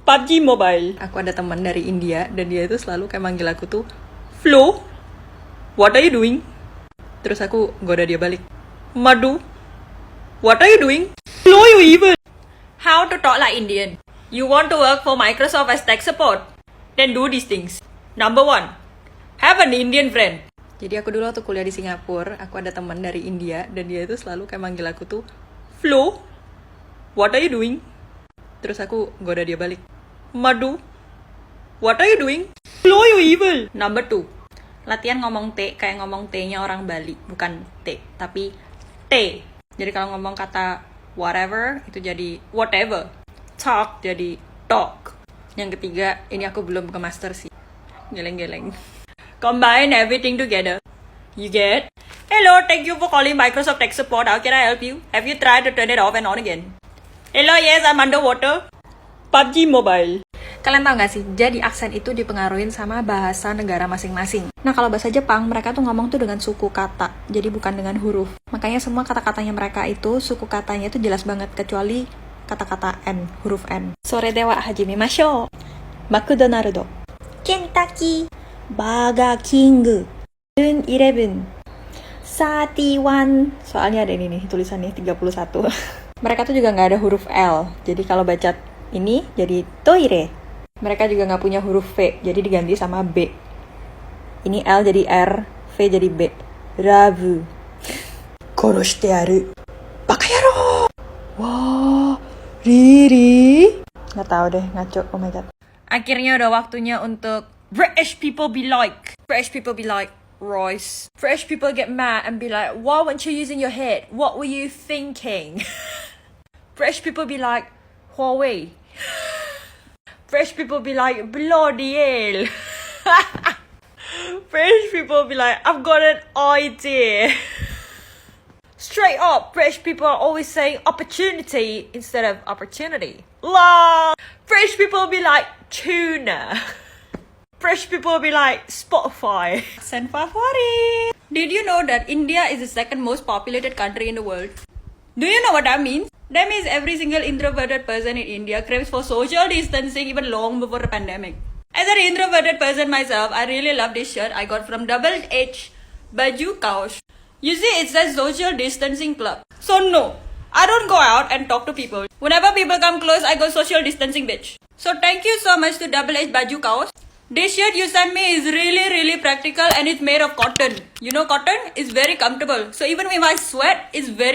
PUBG Mobile. Aku ada teman dari India dan dia itu selalu kayak manggil aku tuh, Flo, what are you doing? Terus aku goda dia balik, Madu, what are you doing? Flo, you evil. How to talk like Indian? You want to work for Microsoft as tech support? Then do these things. Number 1, have an Indian friend. Jadi aku dulu waktu kuliah di Singapura, aku ada teman dari India dan dia itu selalu kayak manggil aku tuh, Flo, what are you doing? Terus aku goda dia balik, Madu, what are you doing? Flo, you evil. Number 2, latihan ngomong T kayak ngomong T-nya orang Bali. Bukan T, tapi T. Jadi kalau ngomong kata whatever, itu jadi whatever. Talk jadi talk. Yang ketiga, ini aku belum ke master sih. Geleng-geleng. Combine everything together. You get? Hello, thank you for calling Microsoft Tech Support. How can I help you? Have you tried to turn it off and on again? Hello, yes, I'm underwater. PUBG Mobile. Kalian tau gak sih, jadi aksen itu dipengaruhi sama bahasa negara masing-masing. Nah, kalau bahasa Jepang, mereka tuh ngomong tuh dengan suku kata, jadi bukan dengan huruf. Makanya semua kata-katanya mereka itu, suku katanya itu jelas banget, kecuali kata-kata N, huruf N. Sore dewa hajimemashou. McDonald's, Kentucky, Burger King, 7-Eleven, 31. Soalnya ada ini nih, tulisannya 31. Mereka tuh juga nggak ada huruf L, jadi kalau baca ini jadi toire. Mereka juga nggak punya huruf V, jadi diganti sama B. Ini L jadi R, V jadi B. Rabu. Koroshite yaru. Bakayaro. Wah, Riri. Nggak tahu deh, ngaco. Oh my god. Akhirnya udah waktunya untuk British people be like. British people be like, Royce. British people get mad and be like, why weren't you using your head? What were you thinking? British people be like, Huawei. British people be like, bloody hell. British people be like, I've got an idea. Straight up, British people are always saying opportunity instead of opportunity. La. British people be like, tuna. British people be like, Spotify. Accent Fafari. Did you know that India is the second most populated country in the world? Do you know what that means? That means every single introverted person in India craves for social distancing even long before the pandemic. As an introverted person myself, I really love this shirt I got from Double H Baju Kaush. You see, it says Social Distancing Club. So no, I don't go out and talk to people. Whenever people come close, I go social distancing bitch. So thank you so much to Double H Baju Kaush. This shirt you sent me is really practical and it's made of cotton. You know cotton is very comfortable. So even if I sweat, it's very